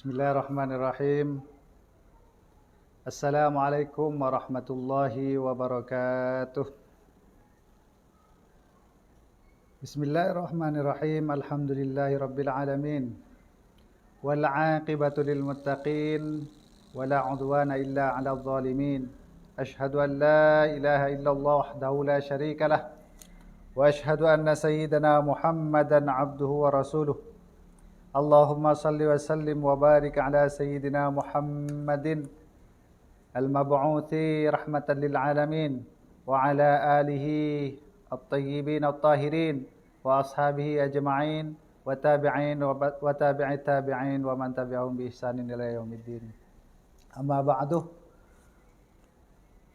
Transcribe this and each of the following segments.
Bismillahirrahmanirrahim. Assalamualaikum warahmatullahi wabarakatuh. Bismillahirrahmanirrahim. Alhamdulillahi rabbil alamin. Wal 'aqibatu lil muttaqin wala 'udwana illa 'alal zalimin. Asyhadu an la ilaha illallah wahdahu la syarika lah wa asyhadu anna sayyidana Muhammadan 'abduhu wa rasuluh. Allahumma salli wa sallim wa barik ala sayyidina Muhammadin al-mab'uthi rahmatan lil alamin wa ala alihi at-tayyibin at-tahirin wa ashabihi ajma'in wa tabi'in wa tabi'i tabi'in wa man tabi'ahum bi ihsanin ila yaumiddin. Amma ba'du.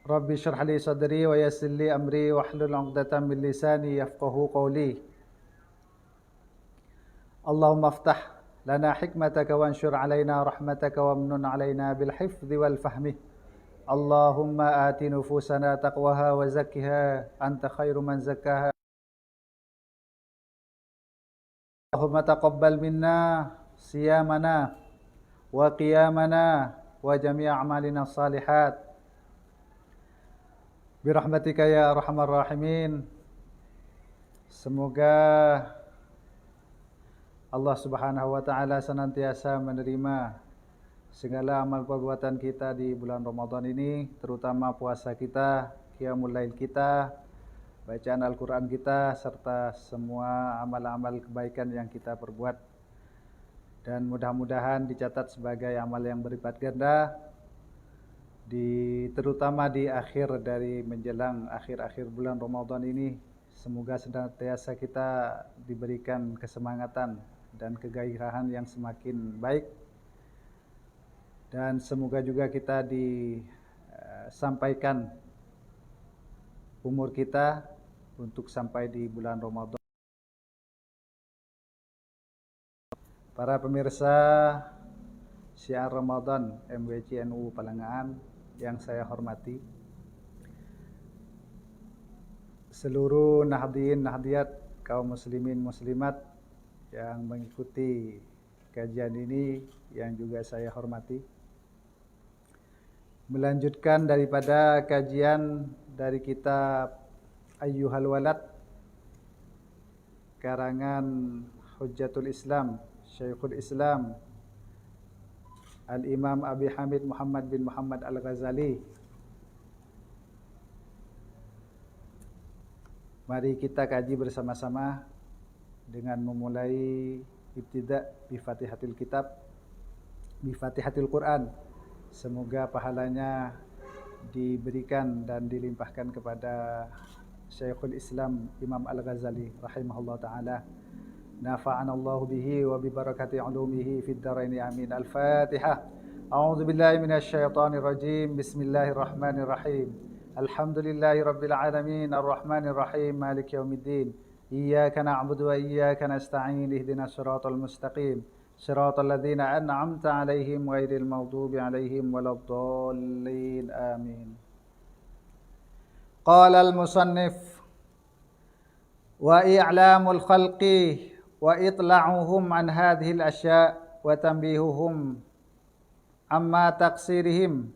Rabbi shrah li sadri wa yassir li amri wahlul 'uqdatam min lisani yafqahu qawli. Allahumma aftah lana hikmataka wanshur alaina rahmataka wamnun alaina bil hifdzi wal fahmi. Allahumma ati nufusana taqwaha wa zakkiha anta khairu man zakkaha. Allahumma taqabbal minna siyamana wa qiyamana wa jami' a'malina salihat birahmatika ya arhamar rahimin. Semoga Allah Subhanahu wa taala senantiasa menerima segala amal perbuatan kita di bulan Ramadan ini, terutama puasa kita, qiyamul lail kita, bacaan Al-Qur'an kita, serta semua amal-amal kebaikan yang kita perbuat. Dan mudah-mudahan dicatat sebagai amal yang berlipat ganda terutama di akhir dari menjelang akhir-akhir bulan Ramadan ini. Semoga senantiasa kita diberikan kesemangatan dan kegairahan yang semakin baik, dan semoga juga kita disampaikan umur kita untuk sampai di bulan Ramadan. Para pemirsa Syiar Ramadan MWC NU Palangaan yang saya hormati, seluruh nahdien nahdiyat kaum muslimin muslimat yang mengikuti kajian ini yang juga saya hormati. Melanjutkan daripada kajian dari kitab Ayyuhal Walad karangan Hujjatul Islam, Syekhul Islam Al-Imam Abi Hamid Muhammad bin Muhammad Al-Ghazali. Mari kita kaji bersama-sama dengan memulai ibtida' bi Fatihatil Kitab, bi Fatihatil Quran. Semoga pahalanya diberikan dan dilimpahkan kepada Syekhul Islam Imam Al-Ghazali rahimahullah ta'ala. Nafa'anallahu bihi wa bi barakati ulumihi fid dharaini amin. Al-Fatihah. A'udzu billahi minasy syaithanir rajim. Bismillahirrahmanirrahim. Alhamdulillahi rabbil alamin arrahmanir rahim maliki yaumiddin. Iyyaka na'budu wa iyyaka nasta'in ihdinas siratal mustaqim siratal ladzina an'amta 'alaihim ghairil maghdubi 'alaihim waladdallin amin. Qala al-musannif wa i'lamul khalqi wa itla'uhum an hadhihi al-asya' wa tanbihuhum amma taqsirihim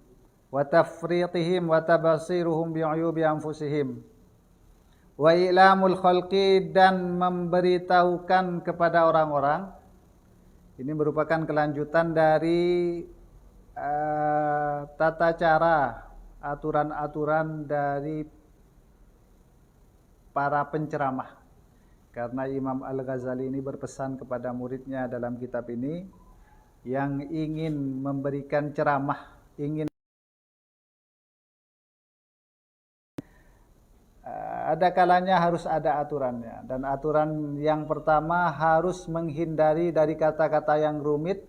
wa tafriqihim wa tabasiruhum bi'uyubi anfusihim. Wa i'lamul khalqi, dan memberitahukan kepada orang-orang. Ini merupakan kelanjutan dari tata cara, aturan-aturan dari para penceramah. Karena Imam Al-Ghazali ini berpesan kepada muridnya dalam kitab ini yang ingin memberikan ceramah, ingin ada kalanya harus ada aturannya. Dan aturan yang pertama harus menghindari dari kata-kata yang rumit,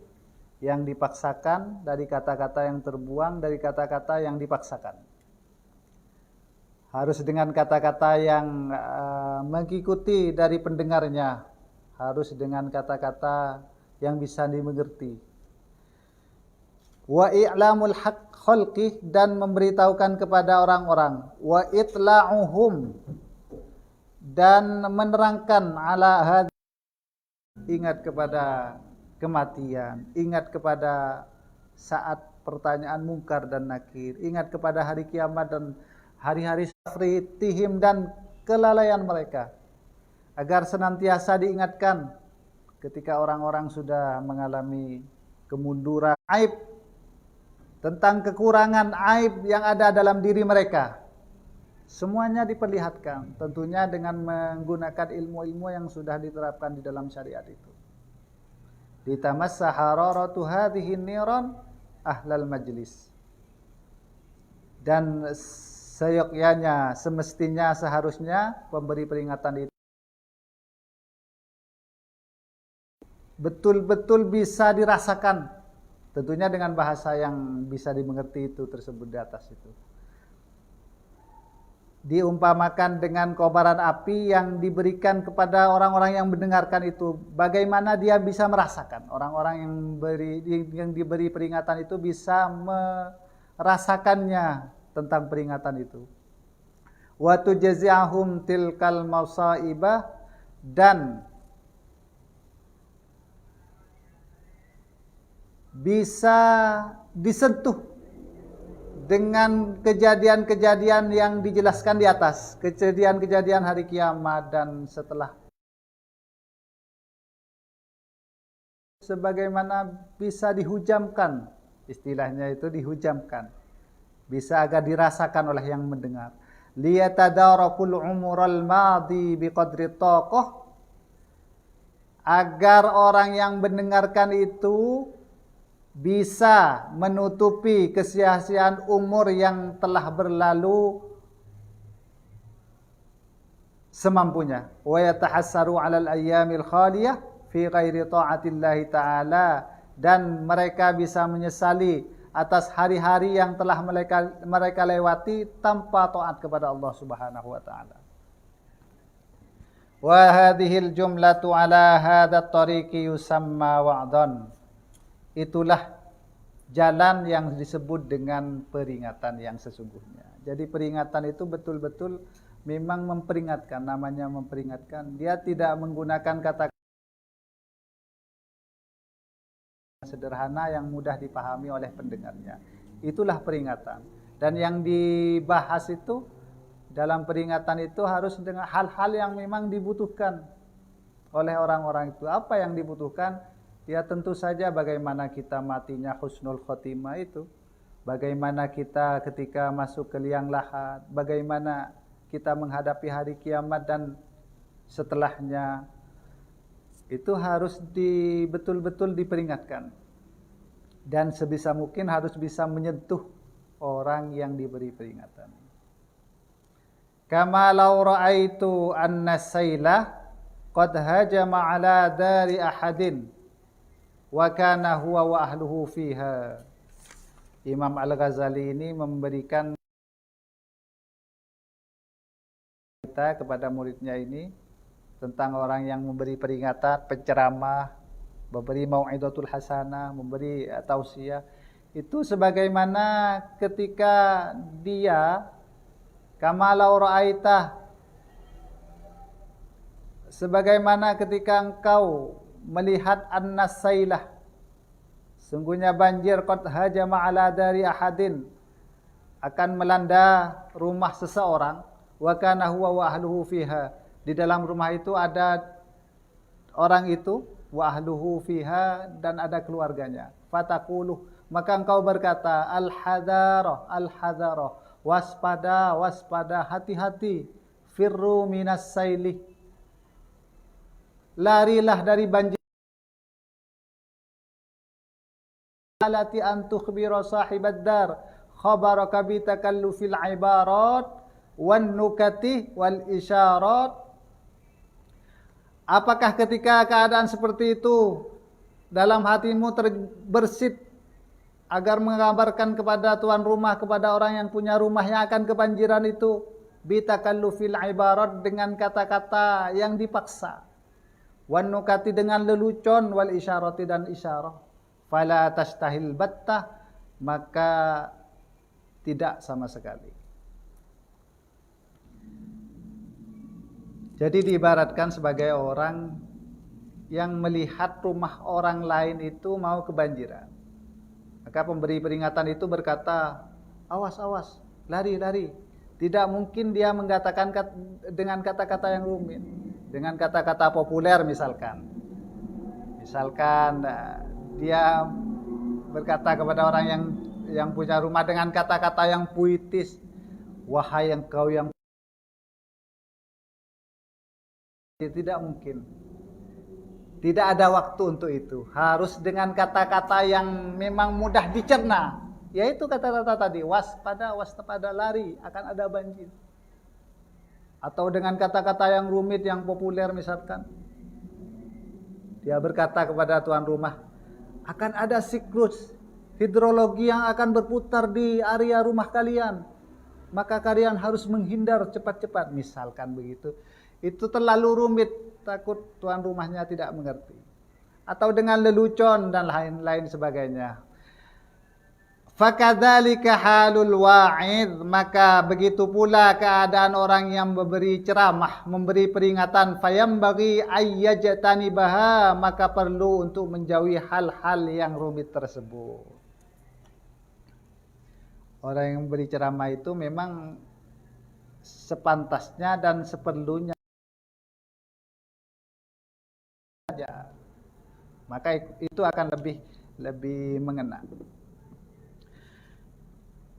yang dipaksakan, dari kata-kata yang terbuang, dari kata-kata yang dipaksakan. Harus dengan kata-kata yang mengikuti dari pendengarnya, harus dengan kata-kata yang bisa dimengerti. Wa i'lamul khalqi, dan memberitahukan kepada orang-orang. Wa itla'uhum, dan menerangkan ala hadhi, ingat kepada kematian, ingat kepada saat pertanyaan mungkar dan nakir, ingat kepada hari kiamat dan hari-hari safritihim dan kelalaian mereka, agar senantiasa diingatkan ketika orang-orang sudah mengalami kemunduran, aib, tentang kekurangan aib yang ada dalam diri mereka. Semuanya diperlihatkan, tentunya dengan menggunakan ilmu-ilmu yang sudah diterapkan di dalam syariat itu. Ditamassa hararatu hadhihi niran ahlal majlis. Dan seyogyanya, semestinya, seharusnya pemberi peringatan itu betul-betul bisa dirasakan, tentunya dengan bahasa yang bisa dimengerti itu tersebut di atas itu. Diumpamakan dengan kobaran api yang diberikan kepada orang-orang yang mendengarkan itu, bagaimana dia bisa merasakan. Orang-orang yang diberi peringatan itu bisa merasakannya tentang peringatan itu. Wa tujzi'ahum tilkal masaibah, dan bisa disentuh dengan kejadian-kejadian yang dijelaskan di atas, kejadian-kejadian hari kiamat dan setelah, sebagaimana bisa dihujamkan, istilahnya itu dihujamkan, bisa agar dirasakan oleh yang mendengar. Liyatadarakul umural madi biqadri taqah, agar orang yang mendengarkan itu bisa menutupi kesia-siaan umur yang telah berlalu semampunya. Wa yatahassaru 'alal ayyamil khaliyah fi ghairi ta'atillahi ta'ala, dan mereka bisa menyesali atas hari-hari yang telah mereka lewati tanpa taat kepada Allah Subhanahu wa taala. Wa hadhil jumlatu 'ala hadha at-tariqi yusamma wa'dan. Itulah jalan yang disebut dengan peringatan yang sesungguhnya. Jadi peringatan itu betul-betul memang memperingatkan, namanya memperingatkan. Dia tidak menggunakan kata sederhana yang mudah dipahami oleh pendengarnya. Itulah peringatan. Dan yang dibahas itu dalam peringatan itu harus dengan hal-hal yang memang dibutuhkan oleh orang-orang itu. Apa yang dibutuhkan? Ya tentu saja bagaimana kita matinya husnul khotimah itu, bagaimana kita ketika masuk ke liang lahat, bagaimana kita menghadapi hari kiamat dan setelahnya, itu harus betul-betul diperingatkan. Dan sebisa mungkin harus bisa menyentuh orang yang diberi peringatan. Kama law ra'aitu anna saylah qad hajama ala dari ahadin wa kana huwa wa ahluhu fiha. Imam Al-Ghazali ini memberikan kita kepada muridnya ini tentang orang yang memberi peringatan, penceramah, memberi mau'izatul hasanah, memberi tausiah. Itu sebagaimana ketika dia kama law ra'aita, sebagaimana ketika engkau melihat an-nasailah, sungguhnya banjir qad hajama ala dari ahadin, akan melanda rumah seseorang, wa kana huwa wa ahluhu fiha, di dalam rumah itu ada orang itu, wa ahluhu fiha, dan ada keluarganya. Fataqulu, maka engkau berkata, al-hadara, al-hadara, waspada, waspada, hati-hati, firru minas sailih, larilah dari banjir. Alati an tukhbira sahibad dar khabaraka bi takallufil ibarat wan nukati wal isyarat. Apakah ketika keadaan seperti itu dalam hatimu terbersit agar mengabarkan kepada tuan rumah, kepada orang yang punya rumah yang akan kebanjiran itu, bi takallufil ibarat, dengan kata-kata yang dipaksa, wan nukati, dengan lelucon, wal isyarati, dan isyarah, fala tastahil battah, maka tidak sama sekali. Jadi diibaratkan sebagai orang yang melihat rumah orang lain itu mau kebanjiran. Maka pemberi peringatan itu berkata, awas, awas, lari, lari. Tidak mungkin dia mengatakan dengan kata-kata yang rumit, dengan kata-kata populer misalkan. Misalkan dia berkata kepada orang yang punya rumah dengan kata-kata yang puitis, wahai engkau yang, tidak mungkin. Tidak ada waktu untuk itu. Harus dengan kata-kata yang memang mudah dicerna. Yaitu kata-kata tadi, waspada, waspada, lari, akan ada banjir. Atau dengan kata-kata yang rumit, yang populer misalkan. Dia berkata kepada tuan rumah, akan ada siklus hidrologi yang akan berputar di area rumah kalian. Maka kalian harus menghindar cepat-cepat. Misalkan begitu. Itu terlalu rumit, takut tuan rumahnya tidak mengerti. Atau dengan lelucon dan lain-lain sebagainya. Fakadzalika halul wa'id, maka begitu pula keadaan orang yang memberi ceramah, memberi peringatan, fayambaghi ayyajtanibaha, maka perlu untuk menjauhi hal-hal yang rumit tersebut. Orang yang memberi ceramah itu memang sepantasnya dan seperlunya saja. Maka itu akan lebih mengena.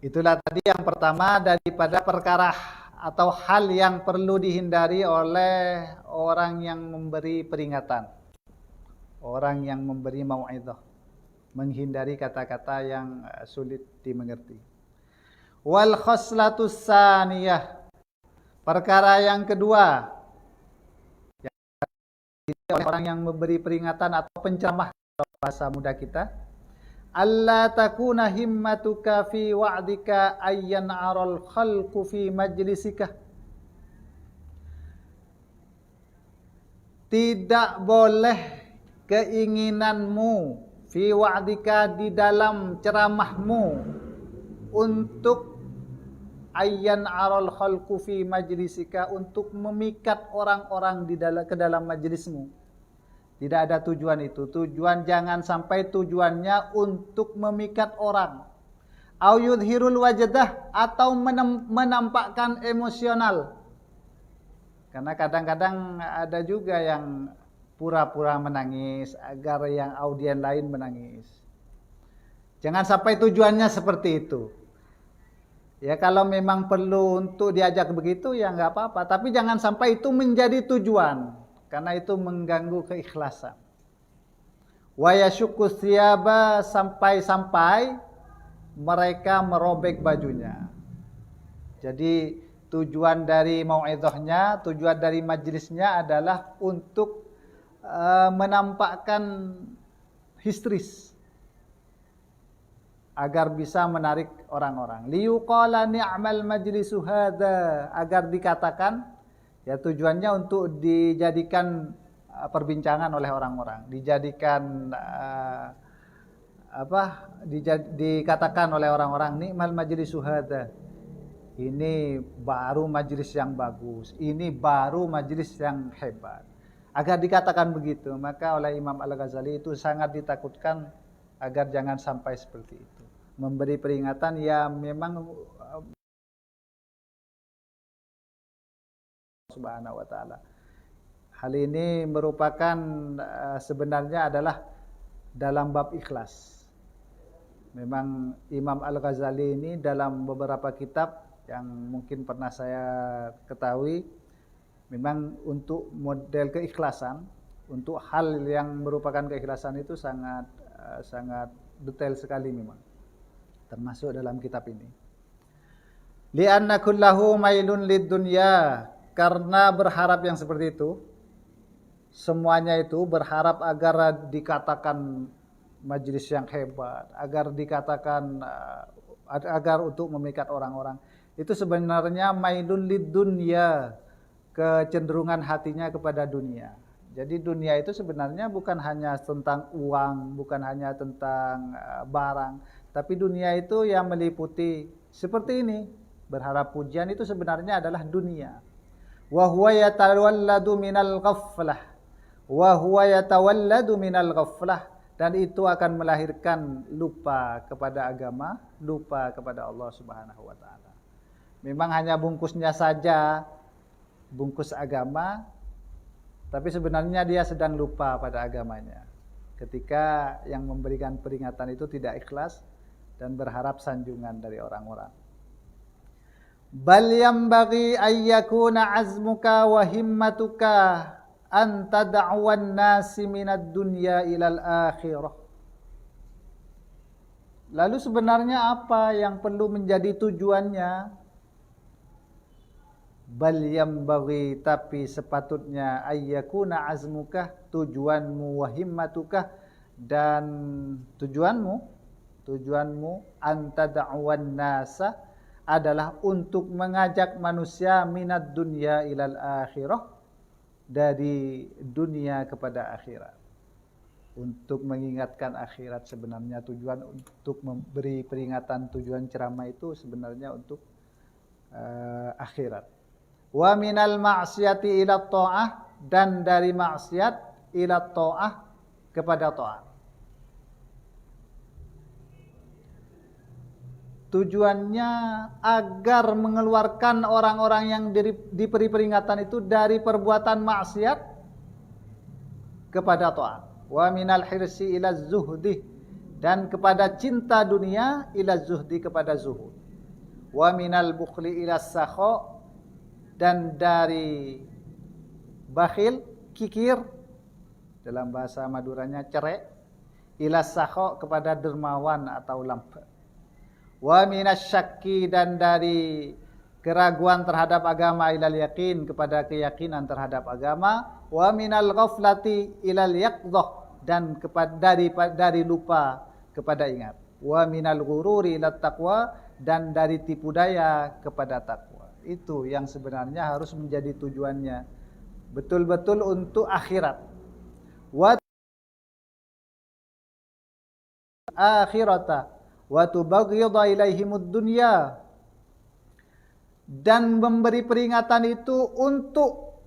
Itulah tadi yang pertama daripada perkara atau hal yang perlu dihindari oleh orang yang memberi peringatan. Orang yang memberi mau'idhah. Menghindari kata-kata yang sulit dimengerti. Wal khoslatus saniyah. Perkara yang kedua, orang yang memberi peringatan atau penceramah bahasa muda kita, alla takuna himmatuka fi wa'dika ayyan aral khalqu fi majlisika. Tidak boleh keinginanmu fi wa'dika, di dalam ceramahmu, untuk ayyan aral khalqu fi majlisika, untuk memikat orang-orang ke dalam majlismu. Tidak ada tujuan itu. Tujuan jangan sampai tujuannya untuk memikat orang. Au yudhirul wajdah, atau menampakkan emosional. Karena kadang-kadang ada juga yang pura-pura menangis agar yang audien lain menangis. Jangan sampai tujuannya seperti itu. Ya kalau memang perlu untuk diajak begitu ya nggak apa-apa, tapi jangan sampai itu menjadi tujuan, karena itu mengganggu keikhlasan. Wa yashukku thiyaba, sampai mereka merobek bajunya. Jadi tujuan dari mau'idhahnya, tujuan dari majlisnya adalah untuk menampakkan histeris, agar bisa menarik orang-orang. Liyuqala ni'mal majlisu hadza, agar dikatakan, ya tujuannya untuk dijadikan perbincangan oleh orang-orang, dijadikan dikatakan oleh orang-orang, ni'mal majlisu hadza, ini baru majlis yang bagus, ini baru majlis yang hebat. Agar dikatakan begitu, maka oleh Imam Al-Ghazali itu sangat ditakutkan agar jangan sampai seperti itu. Memberi peringatan ya memang Subhanahu wa ta'ala. Hal ini merupakan sebenarnya adalah dalam bab ikhlas. Memang Imam Al-Ghazali ini dalam beberapa kitab yang mungkin pernah saya ketahui, memang untuk model keikhlasan, untuk hal yang merupakan keikhlasan itu sangat detail sekali memang. Termasuk dalam kitab ini. Li'anna kullahu mailun lid dunya, karena berharap yang seperti itu, semuanya itu berharap agar dikatakan majlis yang hebat, agar dikatakan agar untuk memikat orang-orang. Itu sebenarnya mailun lid dunya, kecenderungan hatinya kepada dunia. Jadi dunia itu sebenarnya bukan hanya tentang uang, bukan hanya tentang barang, tapi dunia itu yang meliputi seperti ini. Berharap pujian itu sebenarnya adalah dunia. Wa huwa yatawalladu minal ghaflah wa huwa yatawalladu minal ghaflah, dan itu akan melahirkan lupa kepada agama, lupa kepada Allah Subhanahu wa taala. Memang hanya bungkusnya saja, bungkus agama, tapi sebenarnya dia sedang lupa pada agamanya. Ketika yang memberikan peringatan itu tidak ikhlas dan berharap sanjungan dari orang-orang. Bal yambaghi ayyakuna azmuka wa himmatuka an tad'awan nasi minad dunya ilal akhirah. Lalu sebenarnya apa yang perlu menjadi tujuannya? Bal yambaghi, tapi sepatutnya, ayyakuna azmuka, tujuanmu, wa himmatukah, dan tujuanmu anta da'wan nasa, adalah untuk mengajak manusia minad dunya ilal akhirah, dari dunia kepada akhirat. Untuk mengingatkan akhirat, sebenarnya tujuan untuk memberi peringatan, tujuan ceramah itu sebenarnya untuk akhirat. Wa minal ma'siyati ila ta'ah, dan dari maksiat ila ta'ah, kepada ta'at. Tujuannya agar mengeluarkan orang-orang yang diberi peringatan itu dari perbuatan maksiat kepada ta'at. Wa minal hirsi ila zuhdi, dan kepada cinta dunia ila zuhdi, kepada zuhud. Wa minal bukhli ila sakha, dan dari bakhil, kikir, dalam bahasa Maduranya cerek, ila sakha, kepada dermawan atau lambat. Wa minasyakki, dan dari keraguan terhadap agama ilal yakin, kepada keyakinan terhadap agama. Wa minal ghaflati ilal yaqdhah, dan dari lupa kepada ingat. Wa minal ghururi ilat taqwa, dan dari tipu daya kepada takwa. Itu yang sebenarnya harus menjadi tujuannya, betul-betul untuk akhirat. Wa akhirata wa tubaghidha ilaihimud dunya, dan memberi peringatan itu untuk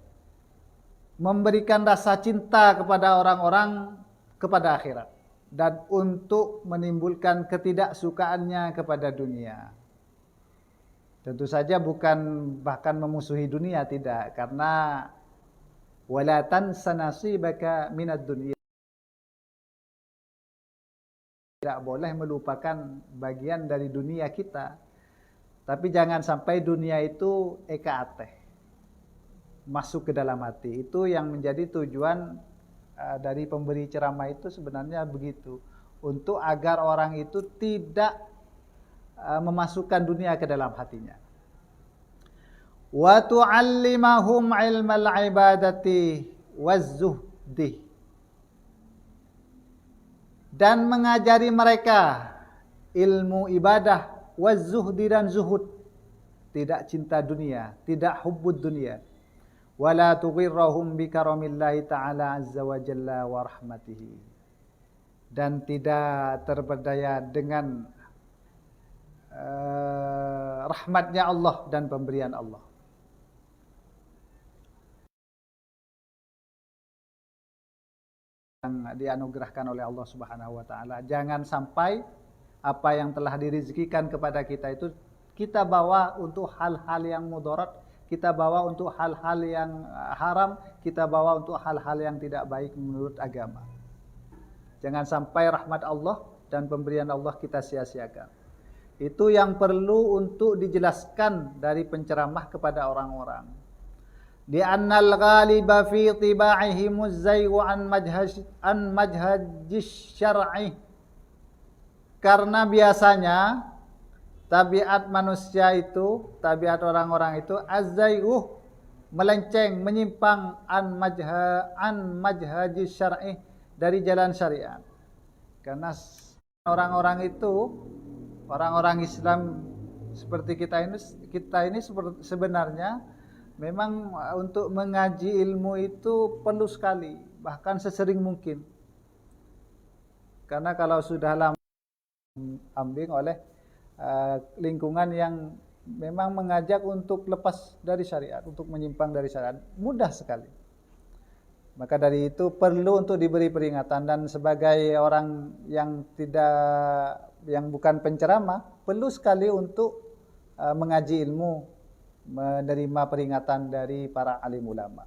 memberikan rasa cinta kepada orang-orang kepada akhirat, dan untuk menimbulkan ketidaksukaannya kepada dunia. Tentu saja bukan bahkan memusuhi dunia, tidak, karena wala tansa nasibaka minad dunya, tidak boleh melupakan bagian dari dunia kita. Tapi jangan sampai dunia itu eka ateh, masuk ke dalam hati. Itu yang menjadi tujuan dari pemberi ceramah itu sebenarnya begitu, untuk agar orang itu tidak memasukkan dunia ke dalam hatinya. Wa tu'allimahum ilmal ibadati waz-zuhdi, dan mengajari mereka ilmu ibadah, waz-zuhdi, dan zuhud, tidak cinta dunia, tidak hubbud dunia. Wala tughirrahum bi karamillahi ta'ala azza wa jalla wa rahmatihi, dan tidak terpedaya dengan rahmatnya Allah dan pemberian Allah. Yang dianugerahkan oleh Allah Subhanahu wa taala. Jangan sampai apa yang telah dirizkikan kepada kita itu kita bawa untuk hal-hal yang mudarat, kita bawa untuk hal-hal yang haram, kita bawa untuk hal-hal yang tidak baik menurut agama. Jangan sampai rahmat Allah dan pemberian Allah kita sia-siakan. Itu yang perlu untuk dijelaskan dari penceramah kepada orang-orang. Di annal ghaliba fi tiba'ihim az-zaygu an manhajis syar'i. Karena biasanya tabiat manusia itu, tabiat orang-orang itu az-zaygu, melenceng, menyimpang an manhajis syar'i, dari jalan syariat. Karena orang-orang itu, orang-orang Islam seperti kita ini sebenarnya memang untuk mengaji ilmu itu perlu sekali, bahkan sesering mungkin. Karena kalau sudah lama ambing oleh lingkungan yang memang mengajak untuk lepas dari syariat, untuk menyimpang dari syariat, mudah sekali. Maka dari itu perlu untuk diberi peringatan, dan sebagai orang yang bukan penceramah, perlu sekali untuk mengaji ilmu, menerima peringatan dari para alim ulama.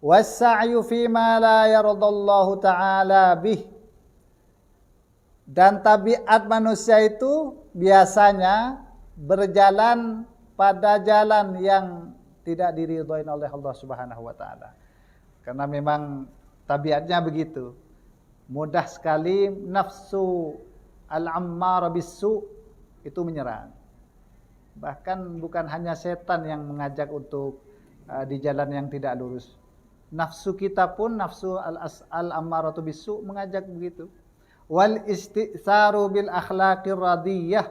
Was-sa'yu fima la yardallahu ta'ala bih. Dan tabiat manusia itu biasanya berjalan pada jalan yang tidak diridhoi oleh Allah Subhanahu wa taala. Karena memang tabiatnya begitu. Mudah sekali nafsu al-ammar bisu itu menyerang. Bahkan bukan hanya setan yang mengajak untuk di jalan yang tidak lurus. Nafsu kita pun, nafsu al-ammaratu bisu mengajak begitu. Wal isti'saru bil akhlaqir radiyah,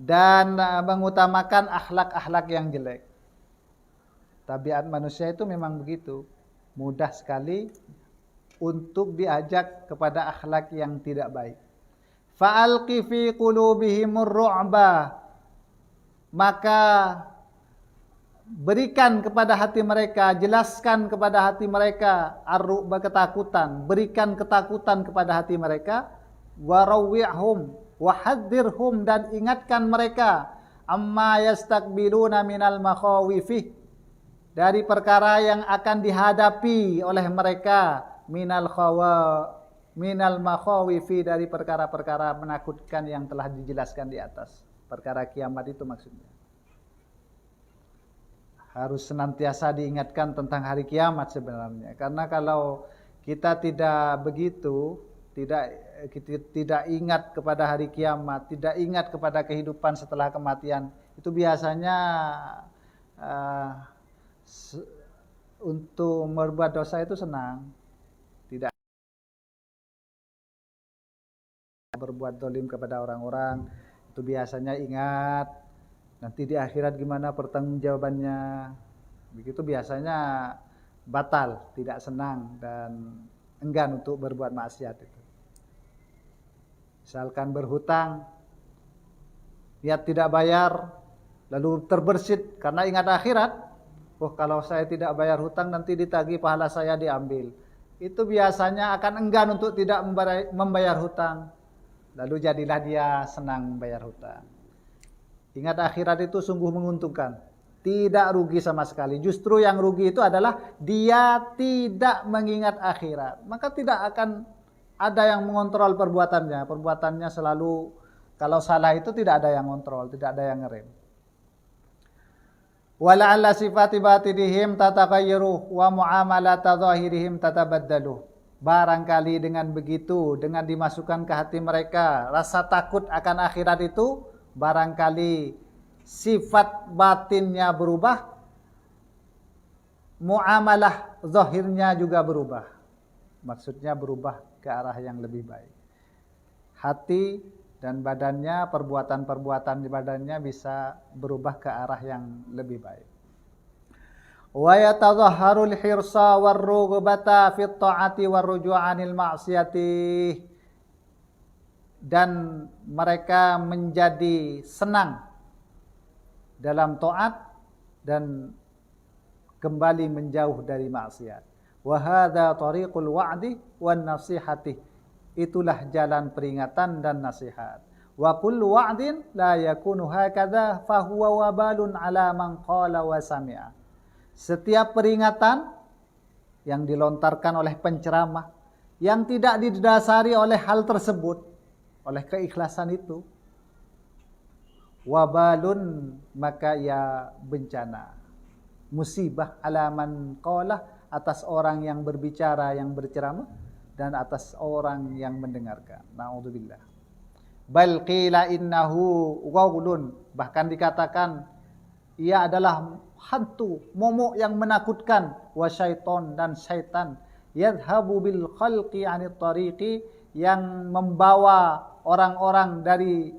dan mengutamakan akhlak-akhlak yang jelek. Tabiat manusia itu memang begitu. Mudah sekali untuk diajak kepada akhlak yang tidak baik. Fa'alqi fi qulubihimur ru'ba, maka berikan kepada hati mereka, jelaskan kepada hati mereka ar-ru'ba, ketakutan, berikan ketakutan kepada hati mereka, warawwi'hum wahadzirhum, dan ingatkan mereka amma yastakbiluna minal makhawifih, dari perkara yang akan dihadapi oleh mereka, minal makhawifi, dari perkara-perkara menakutkan yang telah dijelaskan di atas. Perkara kiamat itu maksudnya. Harus senantiasa diingatkan tentang hari kiamat sebenarnya. Karena kalau kita tidak begitu, tidak ingat kepada hari kiamat, tidak ingat kepada kehidupan setelah kematian, itu biasanya untuk berbuat dosa itu senang, tidak berbuat zalim kepada orang-orang, itu biasanya ingat nanti di akhirat gimana pertanggungjawabannya. Begitu biasanya batal, tidak senang dan enggan untuk berbuat maksiat itu. Misalkan berhutang, niat tidak bayar, lalu terbersit karena ingat akhirat. Oh, kalau saya tidak bayar hutang nanti ditagih, pahala saya diambil. Itu biasanya akan enggan untuk tidak membayar hutang. Lalu jadilah dia senang membayar hutang. Ingat akhirat itu sungguh menguntungkan. Tidak rugi sama sekali. Justru yang rugi itu adalah dia tidak mengingat akhirat. Maka tidak akan ada yang mengontrol perbuatannya. Perbuatannya selalu, kalau salah itu tidak ada yang mengontrol, tidak ada yang ngerem. Wala'alla sifati batinihim tatagayyaru wa muamalata zahirihim tatabaddalu. Barangkali dengan begitu, dengan dimasukkan ke hati mereka rasa takut akan akhirat itu, barangkali sifat batinnya berubah, muamalah zahirnya juga berubah. Maksudnya berubah ke arah yang lebih baik. Hati dan badannya, perbuatan-perbuatan di badannya bisa berubah ke arah yang lebih baik. Wa yatadhahharul hirsa warrughbata fit ta'ati warruju'anil ma'siyati, dan mereka menjadi senang dalam taat dan kembali menjauh dari maksiat. Wa hadza tariqul wa'di wan nasihati, itulah jalan peringatan dan nasihat. Wa kullu wa'din la yakunu hakadha fa huwa wabalun ala man qala wa sami'a. Setiap peringatan yang dilontarkan oleh penceramah yang tidak didasari oleh hal tersebut, oleh keikhlasan itu, wabalun, maka ya bencana, musibah ala man qala, atas orang yang berbicara, yang berceramah, dan atas orang yang mendengarkan. Na'udzubillah. Bal qila innahu ghawlun, bahkan dikatakan ia adalah hantu, momok yang menakutkan, wa syaiton, dan syaitan, yadhhabu bil khalqi 'anit tariqi, yang membawa orang-orang dari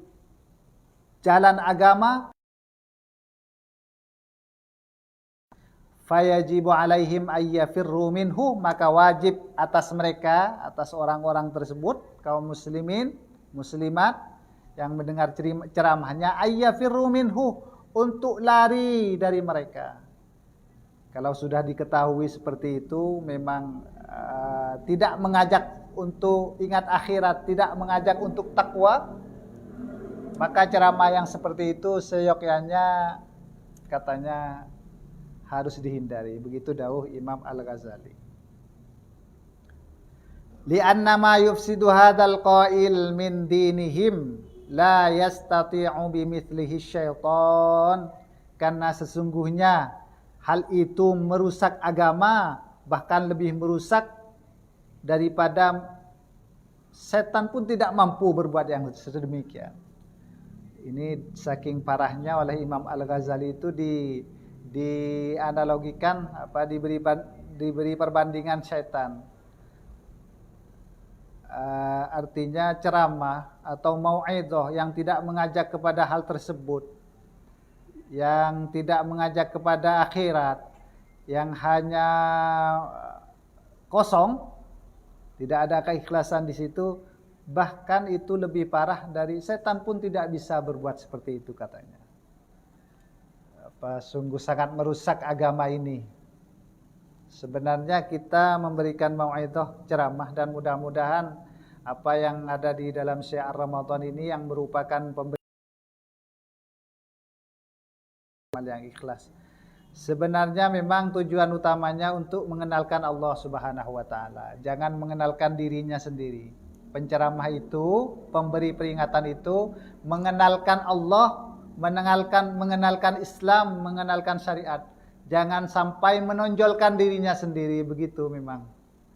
jalan agama. Fayajibu alaihim ayyafirru minhu, maka wajib atas mereka, atas orang-orang tersebut, kaum muslimin, muslimat yang mendengar ceramahnya, ayyafirru minhu, untuk lari dari mereka. Kalau sudah diketahui seperti itu, memang tidak mengajak untuk ingat akhirat, tidak mengajak untuk takwa, maka ceramah yang seperti itu seyogyanya katanya harus dihindari. Begitu dawuh Imam Al-Ghazali. Li'anna ma yufsidu hadzal qail min dinihim la yastati'u bimithlihi syaitan. Karena sesungguhnya hal itu merusak agama, bahkan lebih merusak daripada setan pun tidak mampu berbuat yang sedemikian. Ini saking parahnya oleh Imam Al-Ghazali itu dianalogikan diberi perbandingan setan. Artinya ceramah atau mau'idhah yang tidak mengajak kepada hal tersebut, yang tidak mengajak kepada akhirat, yang hanya kosong, tidak ada keikhlasan di situ, bahkan itu lebih parah dari setan pun tidak bisa berbuat seperti itu katanya. Sungguh sangat merusak agama ini. Sebenarnya kita memberikan mau'idhah, ceramah, dan mudah-mudahan apa yang ada di dalam syiar Ramadan ini yang merupakan pemberian yang ikhlas. Sebenarnya memang tujuan utamanya untuk mengenalkan Allah Subhanahu wa taala. Jangan mengenalkan dirinya sendiri. Penceramah itu, pemberi peringatan itu mengenalkan Allah, mengenalkan Islam, mengenalkan syariat. Jangan sampai menonjolkan dirinya sendiri, begitu memang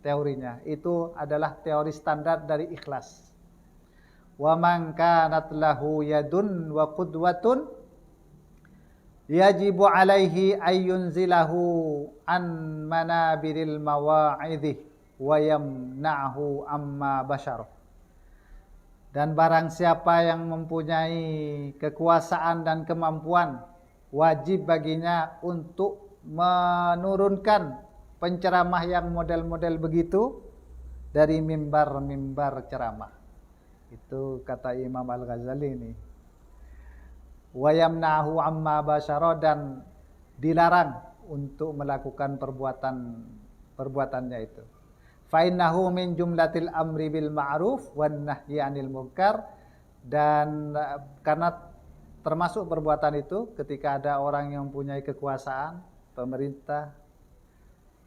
teorinya. Itu adalah teori standar dari ikhlas. Wa man kanat lahu yadun wa qudwatun yajibu alaihi ayyunzilahu an manabiril mawa'idhi wa yamna'hu amma bashar. Dan barang siapa yang mempunyai kekuasaan dan kemampuan, wajib baginya untuk menurunkan penceramah yang model-model begitu dari mimbar-mimbar ceramah. Itu kata Imam Al-Ghazali ini. Wa yamna'hu amma bashara, dan dilarang untuk melakukan perbuatannya itu. Fa innahu min jumlatil amri bil ma'ruf wan nahyi 'anil munkar, dan karena termasuk perbuatan itu ketika ada orang yang mempunyai kekuasaan, pemerintah,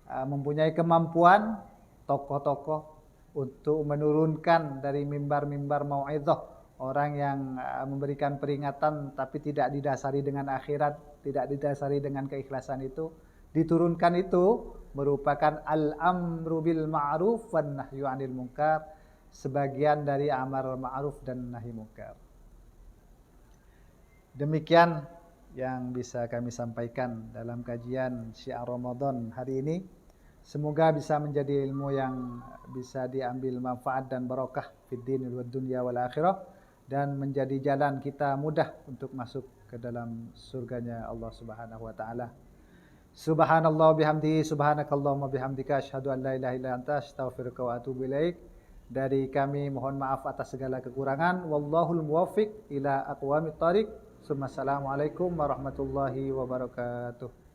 mempunyai kemampuan, tokoh-tokoh, untuk menurunkan dari mimbar-mimbar mau'idhah orang yang memberikan peringatan tapi tidak didasari dengan akhirat, tidak didasari dengan keikhlasan, itu diturunkan, itu merupakan al-amru bil ma'ruf wan nahyu 'anil munkar, sebagian dari amar ma'ruf dan nahi munkar. Demikian yang bisa kami sampaikan dalam kajian Syiar Ramadan hari ini. Semoga bisa menjadi ilmu yang bisa diambil manfaat dan barokah fid din wad dunya wal akhirah, dan menjadi jalan kita mudah untuk masuk ke dalam surganya Allah Subhanahu wa taala. Subhanallah bihamdihi, subhanakallahumma bihamdika, asyhadu an la ilaha illa anta, astaghfiruka wa atubu ilaik. Dari kami mohon maaf atas segala kekurangan. Wallahul muwaffiq ila aqwamit thariq. Assalamualaikum warahmatullahi wabarakatuh.